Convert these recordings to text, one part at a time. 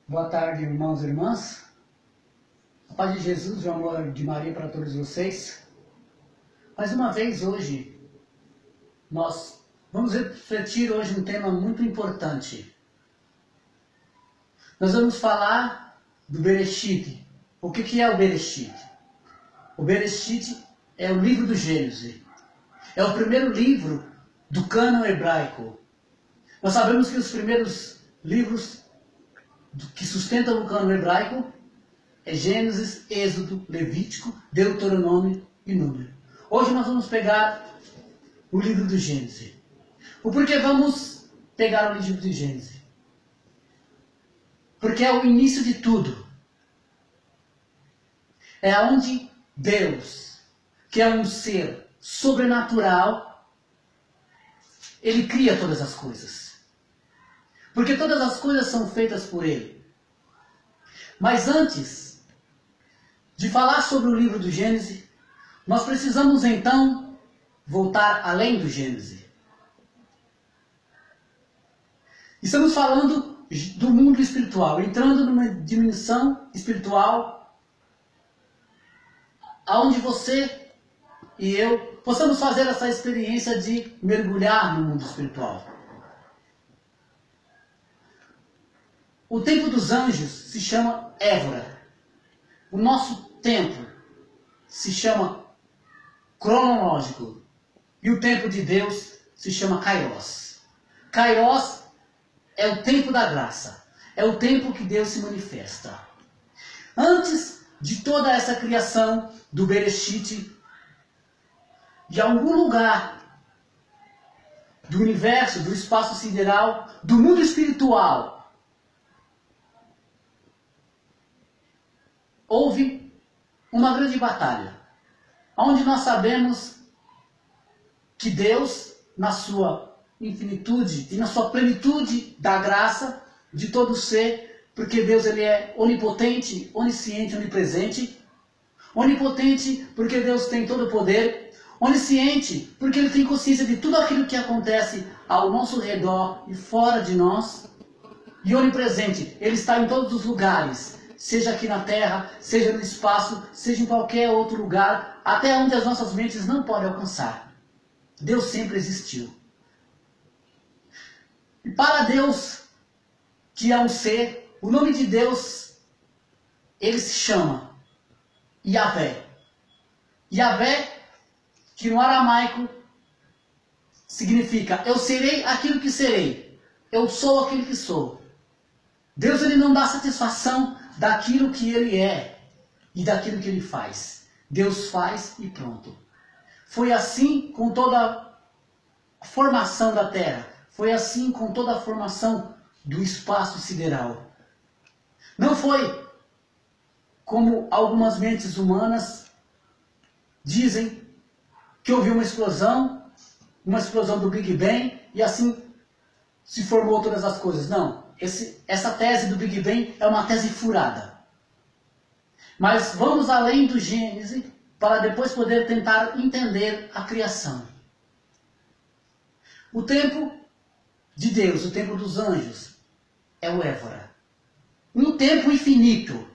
Boa tarde, irmãos e irmãs. A paz de Jesus e o amor de Maria para todos vocês. Mais uma vez hoje, nós vamos refletir hoje um tema muito importante. Nós vamos falar do Bereshit. O que é o Bereshit? O Bereshit é o livro do Gênesis. É o primeiro livro do cânon hebraico. Nós sabemos que os primeiros livros que sustentam o cânon hebraico é Gênesis, Êxodo, Levítico, Deuteronômio e Número. Hoje nós vamos pegar o livro do Gênesis. O porquê vamos pegar o livro do Gênesis? Porque é o início de tudo. É onde Deus, que é um ser sobrenatural, Ele cria todas as coisas. Porque todas as coisas são feitas por Ele. Mas antes de falar sobre o livro do Gênesis, nós precisamos então voltar além do Gênesis. Estamos falando do mundo espiritual, entrando numa dimensão espiritual, onde você e eu possamos fazer essa experiência de mergulhar no mundo espiritual. O tempo dos anjos se chama Évora. O nosso tempo se chama cronológico. E o tempo de Deus se chama Kairos. Kairos é o tempo da graça. É o tempo que Deus se manifesta. Antes de toda essa criação do Bereshit, de algum lugar do universo, do espaço sideral, do mundo espiritual, houve uma grande batalha, onde nós sabemos que Deus, na sua infinitude e na sua plenitude da graça de todo ser, porque Deus ele é onipotente, onisciente, onipresente, onipotente porque Deus tem todo o poder, onisciente porque Ele tem consciência de tudo aquilo que acontece ao nosso redor e fora de nós, e onipresente, Ele está em todos os lugares, seja aqui na terra, seja no espaço, seja em qualquer outro lugar, até onde as nossas mentes não podem alcançar. Deus sempre existiu. E para Deus, que é um ser, o nome de Deus, ele se chama Yahvé. Yahvé, que no aramaico significa eu serei aquilo que serei. Eu sou aquilo que sou. Deus ele não dá satisfação daquilo que ele é e daquilo que ele faz. Deus faz e pronto. Foi assim com toda a formação da Terra. Foi assim com toda a formação do espaço sideral. Não foi como algumas mentes humanas dizem que houve uma explosão do Big Bang e assim se formou todas as coisas. Não. Essa tese do Big Bang é uma tese furada. Mas vamos além do Gênesis para depois poder tentar entender a criação. O tempo de Deus, o tempo dos anjos, é o Évora. Um tempo infinito.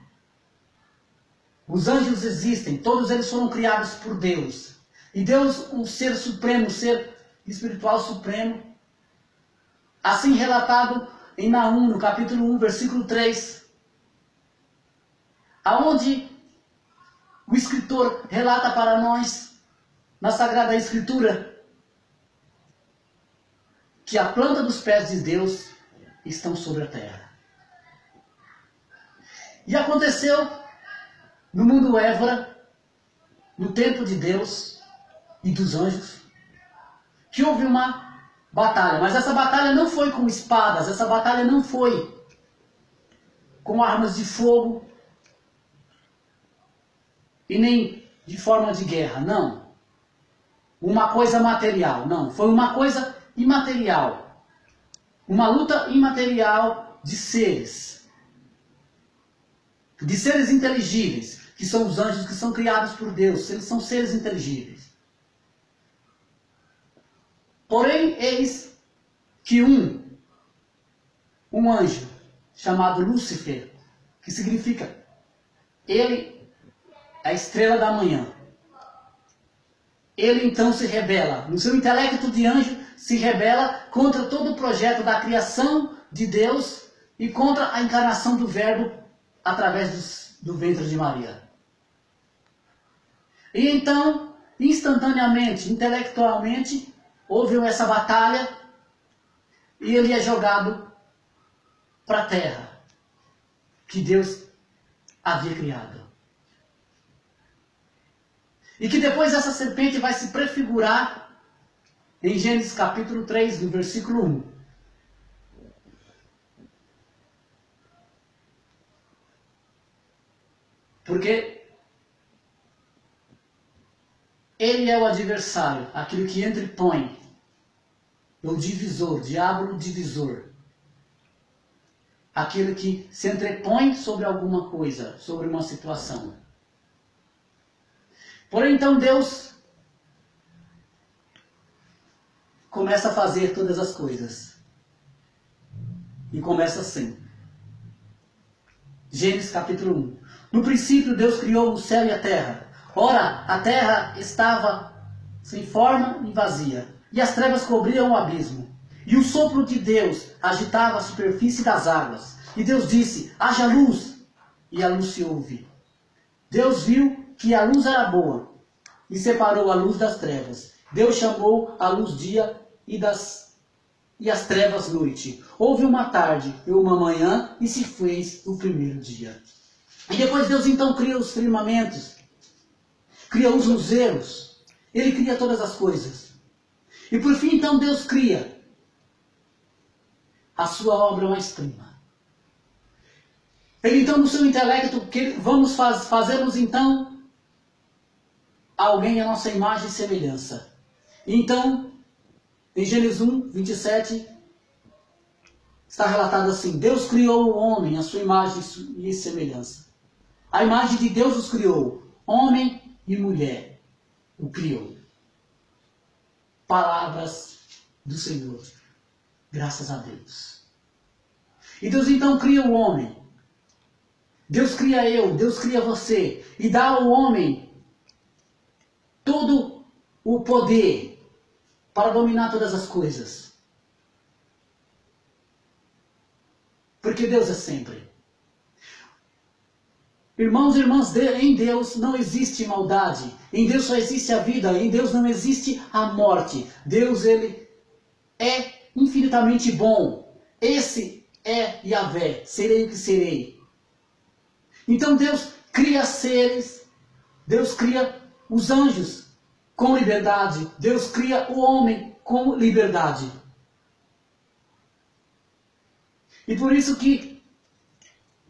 Os anjos existem, todos eles foram criados por Deus. E Deus, o ser supremo, o ser espiritual supremo, assim relatado em Naum, no capítulo 1, versículo 3, aonde o escritor relata para nós, na Sagrada Escritura, que a planta dos pés de Deus estão sobre a terra. E aconteceu no mundo Évora, no tempo de Deus e dos anjos, que houve uma batalha, mas essa batalha não foi com espadas, essa batalha não foi com armas de fogo e nem de forma de guerra, não. Uma coisa material, não. Foi uma coisa imaterial. Uma luta imaterial de seres inteligíveis, que são os anjos que são criados por Deus, eles são seres inteligíveis. Porém, eis que um anjo chamado Lúcifer, que significa ele é a estrela da manhã. Ele então se rebela, no seu intelecto de anjo, se rebela contra todo o projeto da criação de Deus e contra a encarnação do Verbo através do ventre de Maria. E então, instantaneamente, intelectualmente, houve essa batalha e ele é jogado para a terra que Deus havia criado. E que depois essa serpente vai se prefigurar em Gênesis capítulo 3, no versículo 1. Porque ele é o adversário, aquele que entrepõe, o divisor, diabo divisor. Aquele que se entrepõe sobre alguma coisa, sobre uma situação. Porém, então, Deus começa a fazer todas as coisas. E começa assim. Gênesis capítulo 1. No princípio, Deus criou o céu e a terra. Ora, a terra estava sem forma e vazia, e as trevas cobriam o abismo. E o sopro de Deus agitava a superfície das águas. E Deus disse, haja luz. E a luz se houve. Deus viu que a luz era boa, e separou a luz das trevas. Deus chamou a luz dia e as trevas noite. Houve uma tarde e uma manhã, e se fez o primeiro dia. E depois Deus então cria os firmamentos, cria os luzeiros, Ele cria todas as coisas. E por fim então Deus cria a sua obra mais-prima. Ele então no seu intelecto, fazermos então alguém à nossa imagem e semelhança. Então, em Gênesis 1, 27, está relatado assim, Deus criou o homem à sua imagem e semelhança. A imagem de Deus os criou, homem e mulher o criou. Palavras do Senhor, graças a Deus. E Deus então cria o homem. Deus cria eu, Deus cria você, e dá ao homem todo o poder para dominar todas as coisas. Porque Deus é sempre. Irmãos e irmãs, em Deus não existe maldade. Em Deus só existe a vida. Em Deus não existe a morte. Deus, Ele é infinitamente bom. Esse é Yahvé. Serei o que serei. Então Deus cria seres. Deus cria os anjos com liberdade. Deus cria o homem com liberdade. E por isso que,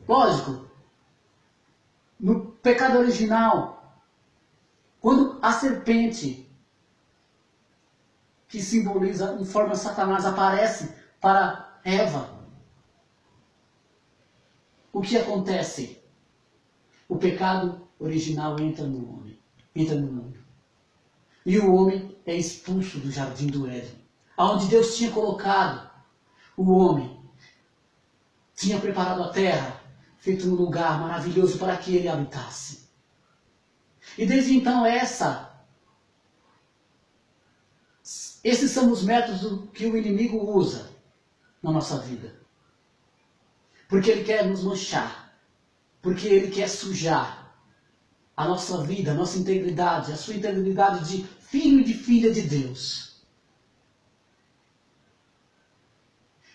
lógico, no pecado original, quando a serpente, que simboliza em forma de Satanás, aparece para Eva, o que acontece? O pecado original entra no homem, entra no mundo. E o homem é expulso do jardim do Éden, aonde Deus tinha colocado o homem. Tinha preparado a terra, feito um lugar maravilhoso para que ele habitasse. E desde então esses são os métodos que o inimigo usa na nossa vida. Porque ele quer nos manchar. Porque ele quer sujar a nossa vida, a nossa integridade, a sua integridade de filho e de filha de Deus.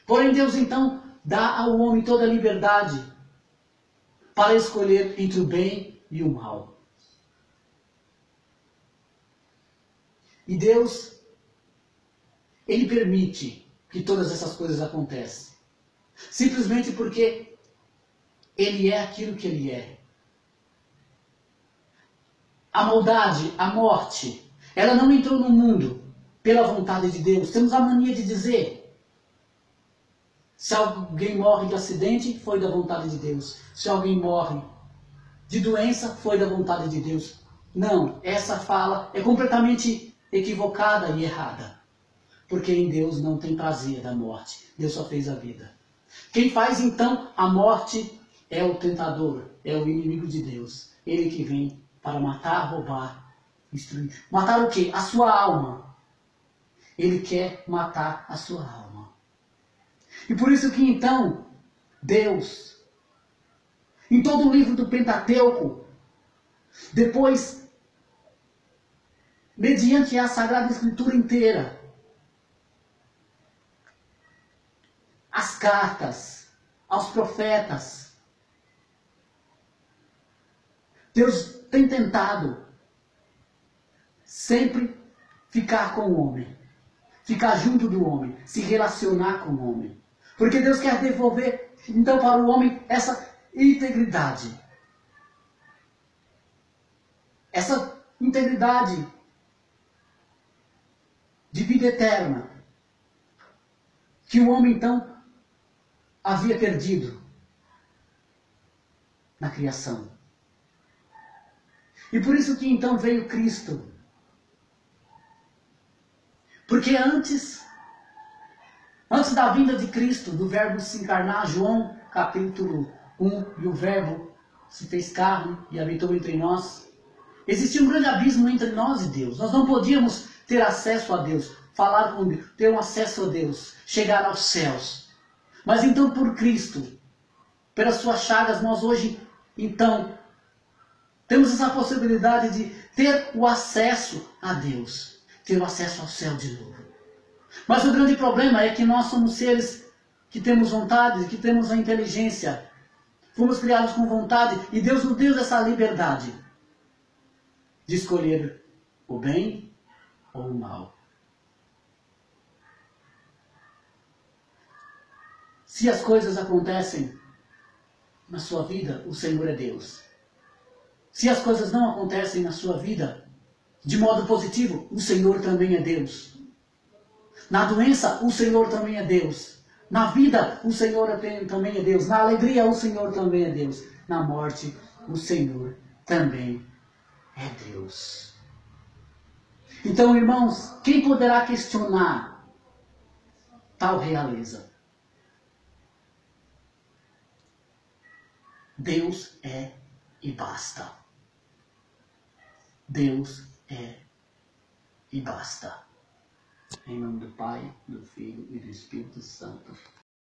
Porém Deus então dá ao homem toda a liberdade para escolher entre o bem e o mal. E Deus, Ele permite que todas essas coisas aconteçam. Simplesmente porque Ele é aquilo que Ele é. A maldade, a morte, ela não entrou no mundo pela vontade de Deus. Temos a mania de dizer, se alguém morre de acidente, foi da vontade de Deus. Se alguém morre de doença, foi da vontade de Deus. Não, essa fala é completamente equivocada e errada. Porque em Deus não tem prazer da morte. Deus só fez a vida. Quem faz então a morte é o tentador, é o inimigo de Deus. Ele que vem para matar, roubar, destruir. Matar o quê? A sua alma. Ele quer matar a sua alma. E por isso que então, Deus, em todo o livro do Pentateuco, depois, mediante a Sagrada Escritura inteira, as cartas aos profetas, Deus tem tentado sempre ficar com o homem, ficar junto do homem, se relacionar com o homem. Porque Deus quer devolver, então, para o homem essa integridade. Essa integridade de vida eterna que o homem, então, havia perdido na criação. E por isso que, então, veio Cristo. Porque antes da vinda de Cristo, do Verbo se encarnar, João capítulo 1, e o Verbo se fez carne e habitou entre nós, existia um grande abismo entre nós e Deus. Nós não podíamos ter acesso a Deus, falar com Deus, ter um acesso a Deus, chegar aos céus. Mas então por Cristo, pelas suas chagas, nós hoje, então, temos essa possibilidade de ter o acesso a Deus, ter o acesso ao céu de novo. Mas o grande problema é que nós somos seres que temos vontade, que temos a inteligência. Fomos criados com vontade e Deus nos deu essa liberdade de escolher o bem ou o mal. Se as coisas acontecem na sua vida, o Senhor é Deus. Se as coisas não acontecem na sua vida de modo positivo, o Senhor também é Deus. Na doença, o Senhor também é Deus. Na vida, o Senhor também é Deus. Na alegria, o Senhor também é Deus. Na morte, o Senhor também é Deus. Então, irmãos, quem poderá questionar tal realeza? Deus é e basta. Deus é e basta. Em nome do Pai, do Filho e do Espírito Santo.